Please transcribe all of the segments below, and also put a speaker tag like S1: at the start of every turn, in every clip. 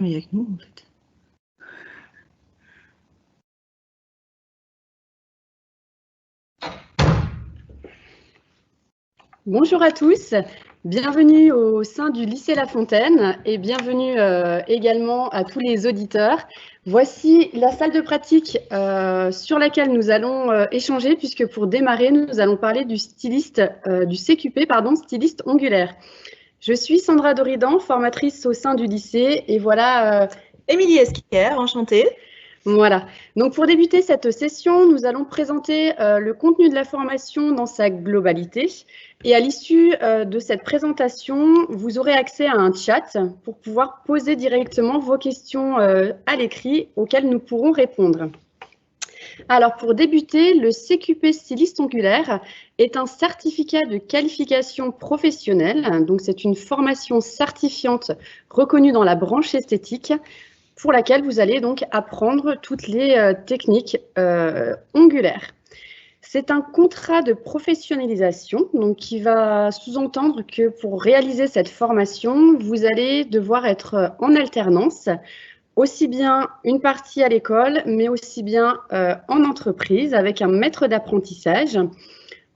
S1: Mais avec nous, en fait.
S2: Bonjour à tous, bienvenue au sein du lycée La Fontaine et bienvenue également à tous les auditeurs. Voici la salle de pratique sur laquelle nous allons échanger puisque pour démarrer, nous allons parler du CQP, styliste ongulaire. Je suis Sandra Doridan, formatrice au sein du lycée et voilà…
S1: Émilie Esquer, enchantée.
S2: Voilà. Donc, pour débuter cette session, nous allons présenter le contenu de la formation dans sa globalité. Et à l'issue de cette présentation, vous aurez accès à un chat pour pouvoir poser directement vos questions à l'écrit auxquelles nous pourrons répondre. Alors, pour débuter, le CQP styliste ongulaire est un certificat de qualification professionnelle. Donc, c'est une formation certifiante reconnue dans la branche esthétique pour laquelle vous allez donc apprendre toutes les techniques ongulaires. C'est un contrat de professionnalisation donc, qui va sous-entendre que pour réaliser cette formation, vous allez devoir être en alternance, aussi bien une partie à l'école, mais aussi bien en entreprise avec un maître d'apprentissage.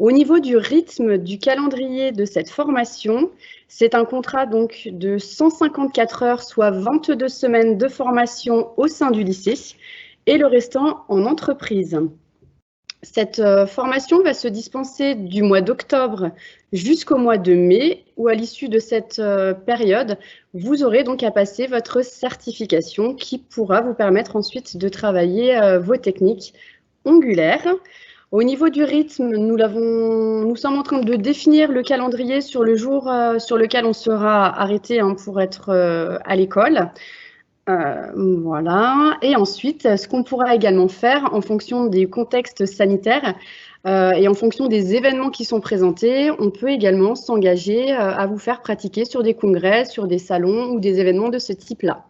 S2: Au niveau du rythme du calendrier de cette formation, c'est un contrat donc de 154 heures, soit 22 semaines de formation au sein du lycée et le restant en entreprise. Cette formation va se dispenser du mois d'octobre jusqu'au mois de mai, où à l'issue de cette période, vous aurez donc à passer votre certification qui pourra vous permettre ensuite de travailler vos techniques ongulaires. Au niveau du rythme, nous sommes en train de définir le calendrier sur le jour sur lequel on sera arrêté pour être à l'école. Voilà. Et ensuite, ce qu'on pourra également faire en fonction des contextes sanitaires et en fonction des événements qui sont présentés, on peut également s'engager à vous faire pratiquer sur des congrès, sur des salons ou des événements de ce type-là.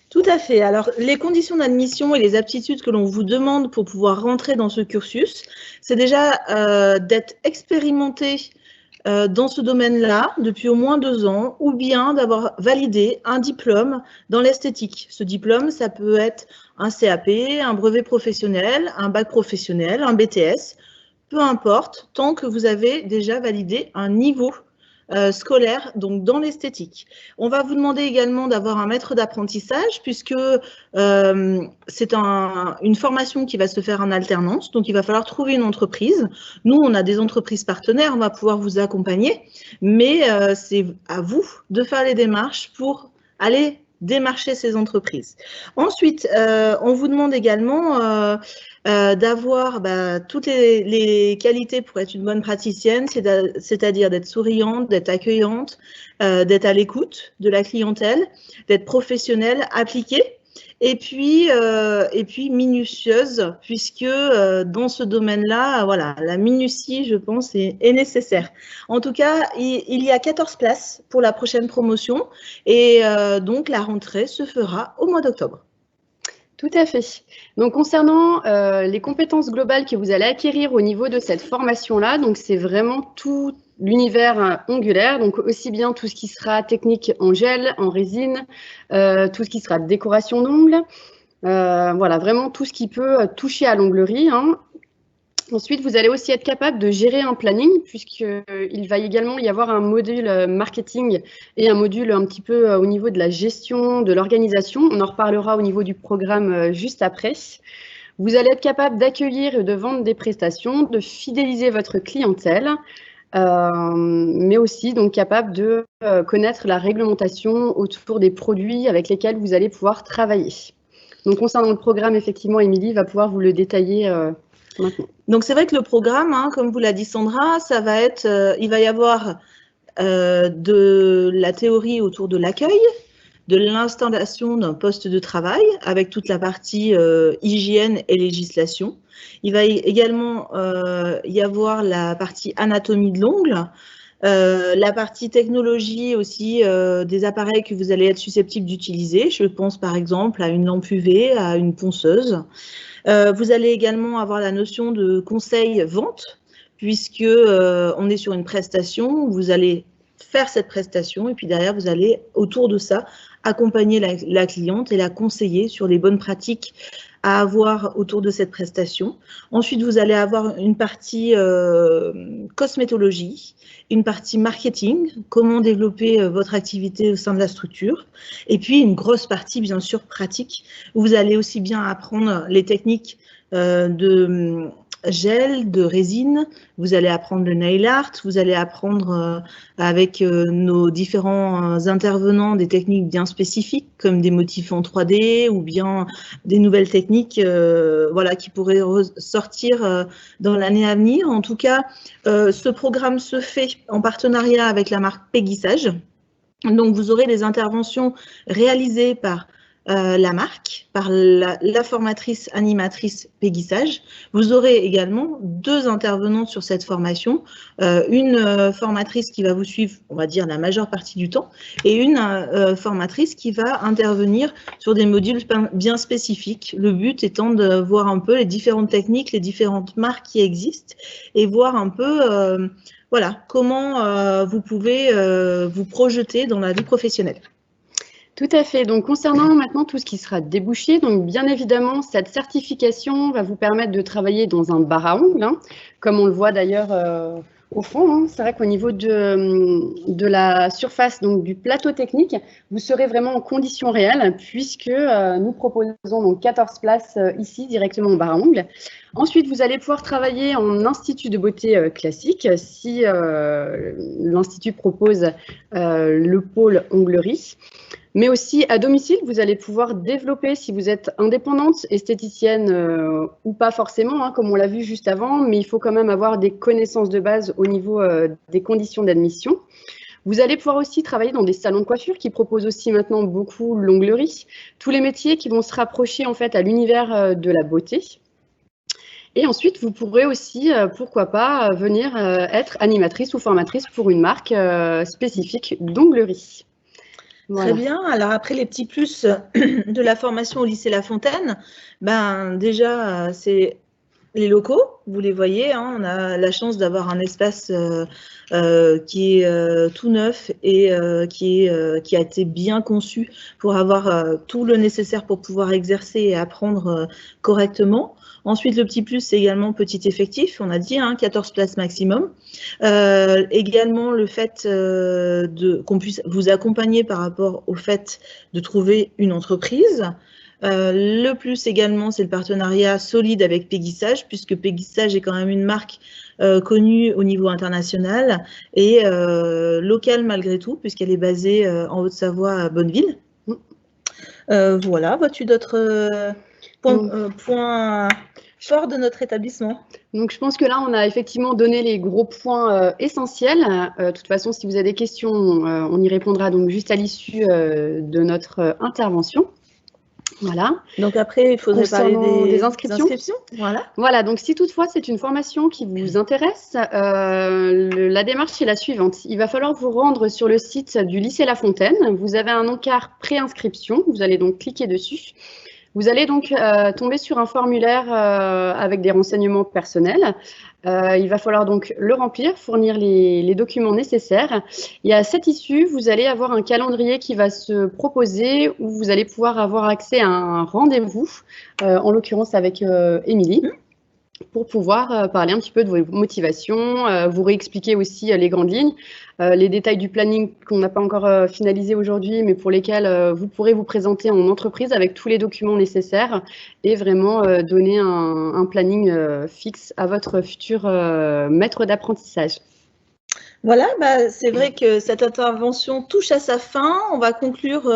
S1: Tout à fait. Alors, les conditions d'admission et les aptitudes que l'on vous demande pour pouvoir rentrer dans ce cursus, c'est déjà d'être expérimenté dans ce domaine-là depuis au moins 2 ans, ou bien d'avoir validé un diplôme dans l'esthétique. Ce diplôme, ça peut être un CAP, un brevet professionnel, un bac professionnel, un BTS, peu importe, tant que vous avez déjà validé un niveau scolaire, donc dans l'esthétique. On va vous demander également d'avoir un maître d'apprentissage puisque c'est une formation qui va se faire en alternance, donc il va falloir trouver une entreprise. Nous, on a des entreprises partenaires, on va pouvoir vous accompagner, mais c'est à vous de faire les démarches pour aller démarcher ces entreprises. Ensuite, on vous demande également d'avoir toutes les qualités pour être une bonne praticienne, c'est-à-dire d'être souriante, d'être accueillante, d'être à l'écoute de la clientèle, d'être professionnelle, appliquée, et puis minutieuse, puisque dans ce domaine-là, voilà, la minutie, je pense, est nécessaire. En tout cas, il y a 14 places pour la prochaine promotion, et donc la rentrée se fera au mois d'octobre.
S2: Tout à fait. Donc, concernant les compétences globales que vous allez acquérir au niveau de cette formation-là, donc c'est vraiment tout l'univers ongulaire, donc aussi bien tout ce qui sera technique en gel, en résine, tout ce qui sera décoration d'ongles, voilà, vraiment tout ce qui peut toucher à l'onglerie. Ensuite, vous allez aussi être capable de gérer un planning, puisqu'il va également y avoir un module marketing et un module un petit peu au niveau de la gestion, de l'organisation. On en reparlera au niveau du programme juste après. Vous allez être capable d'accueillir et de vendre des prestations, de fidéliser votre clientèle, mais aussi donc capable de connaître la réglementation autour des produits avec lesquels vous allez pouvoir travailler. Donc, concernant le programme, effectivement, Émilie va pouvoir vous le détailler maintenant.
S1: Donc, c'est vrai que le programme, comme vous l'a dit Sandra, ça va être, il va y avoir de la théorie autour de l'accueil, de l'installation d'un poste de travail avec toute la partie hygiène et législation. Il va également y avoir la partie anatomie de l'ongle, la partie technologie aussi des appareils que vous allez être susceptible d'utiliser. Je pense par exemple à une lampe UV, à une ponceuse. Vous allez également avoir la notion de conseil vente, puisque on est sur une prestation où vous allez faire cette prestation et puis derrière, vous allez, autour de ça, accompagner la cliente et la conseiller sur les bonnes pratiques à avoir autour de cette prestation. Ensuite, vous allez avoir une partie cosmétologie, une partie marketing, comment développer votre activité au sein de la structure, et puis une grosse partie, bien sûr, pratique, où vous allez aussi bien apprendre les techniques de gel, de résine, vous allez apprendre le nail art, vous allez apprendre avec nos différents intervenants des techniques bien spécifiques comme des motifs en 3D ou bien des nouvelles techniques voilà, qui pourraient sortir dans l'année à venir. En tout cas, ce programme se fait en partenariat avec la marque Peggy Sage. Donc, vous aurez des interventions réalisées par la marque, par la formatrice animatrice Peggy Sage. Vous aurez également 2 intervenantes sur cette formation, une formatrice qui va vous suivre, on va dire, la majeure partie du temps, et une formatrice qui va intervenir sur des modules bien spécifiques. Le but étant de voir un peu les différentes techniques, les différentes marques qui existent, et voir un peu voilà, comment vous pouvez vous projeter dans la vie professionnelle.
S2: Tout à fait. Donc, concernant maintenant tout ce qui sera débouché, donc bien évidemment, cette certification va vous permettre de travailler dans un bar à ongles, hein, comme on le voit d'ailleurs au fond. Hein. C'est vrai qu'au niveau de la surface, donc du plateau technique, vous serez vraiment en conditions réelles, puisque nous proposons donc 14 places ici, directement au bar à ongles. Ensuite, vous allez pouvoir travailler en institut de beauté classique, si l'institut propose le pôle onglerie. Mais aussi à domicile, vous allez pouvoir développer, si vous êtes indépendante, esthéticienne ou pas forcément, hein, comme on l'a vu juste avant, mais il faut quand même avoir des connaissances de base au niveau des conditions d'admission. Vous allez pouvoir aussi travailler dans des salons de coiffure qui proposent aussi maintenant beaucoup l'onglerie, tous les métiers qui vont se rapprocher en fait à l'univers de la beauté. Et ensuite, vous pourrez aussi, pourquoi pas, venir être animatrice ou formatrice pour une marque spécifique d'onglerie.
S1: Voilà. Très bien. Alors après, les petits plus de la formation au lycée La Fontaine, ben déjà, c'est les locaux, vous les voyez, hein, on a la chance d'avoir un espace qui est tout neuf et qui a été bien conçu pour avoir tout le nécessaire pour pouvoir exercer et apprendre correctement. Ensuite, le petit plus, c'est également petit effectif, on a dit, hein, 14 places maximum. Également, le fait qu'on puisse vous accompagner par rapport au fait de trouver une entreprise. Le plus également, c'est le partenariat solide avec Peggy Sage, puisque Peggy Sage est quand même une marque connue au niveau international et locale malgré tout, puisqu'elle est basée en Haute-Savoie à Bonneville. Voilà, vois-tu d'autres points forts de notre établissement?
S2: Donc, je pense que là, on a effectivement donné les gros points essentiels. De toute façon, si vous avez des questions, on y répondra donc juste à l'issue de notre intervention. Voilà.
S1: Donc après, il faudrait parler des inscriptions.
S2: Voilà, donc si toutefois c'est une formation qui vous intéresse, la démarche est la suivante. Il va falloir vous rendre sur le site du lycée La Fontaine. Vous avez un encart préinscription, vous allez donc cliquer dessus. Vous allez donc tomber sur un formulaire avec des renseignements personnels. Il va falloir donc le remplir, fournir les documents nécessaires. Et à cette issue, vous allez avoir un calendrier qui va se proposer où vous allez pouvoir avoir accès à un rendez-vous, en l'occurrence avec Émilie, pour pouvoir parler un petit peu de vos motivations, vous réexpliquer aussi les grandes lignes, les détails du planning qu'on n'a pas encore finalisé aujourd'hui, mais pour lesquels vous pourrez vous présenter en entreprise avec tous les documents nécessaires et vraiment donner un planning fixe à votre futur maître d'apprentissage.
S1: Voilà, c'est vrai que cette intervention touche à sa fin. On va conclure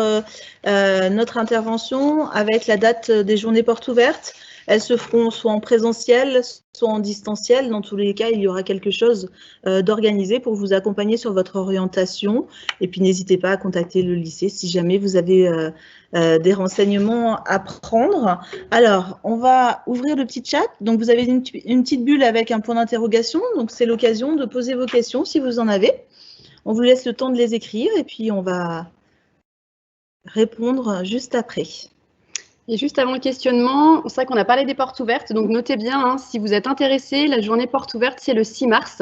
S1: notre intervention avec la date des journées portes ouvertes. Elles se feront soit en présentiel, soit en distanciel. Dans tous les cas, il y aura quelque chose d'organisé pour vous accompagner sur votre orientation. Et puis, n'hésitez pas à contacter le lycée si jamais vous avez des renseignements à prendre. Alors, on va ouvrir le petit chat. Donc, vous avez une petite bulle avec un point d'interrogation. Donc, c'est l'occasion de poser vos questions si vous en avez. On vous laisse le temps de les écrire et puis on va répondre juste après.
S2: Et juste avant le questionnement, c'est vrai qu'on a parlé des portes ouvertes, donc notez bien, hein, si vous êtes intéressé, la journée porte ouverte, c'est le 6 mars.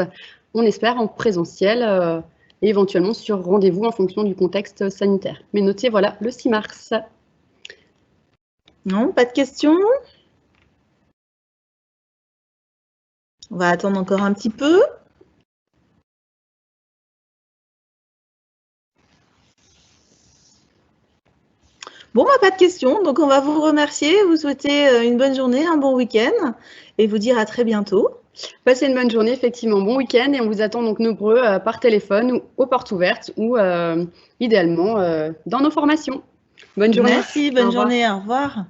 S2: On espère en présentiel et éventuellement sur rendez-vous en fonction du contexte sanitaire. Mais notez, voilà, le 6 mars.
S1: Non, pas de questions? On va attendre encore un petit peu. Bon, bah, pas de questions, donc on va vous remercier, vous souhaiter une bonne journée, un bon week-end et vous dire à très bientôt.
S2: Passez une bonne journée, effectivement, bon week-end et on vous attend donc nombreux par téléphone ou aux portes ouvertes ou idéalement dans nos formations. Bonne journée.
S1: Merci, bonne journée, au revoir.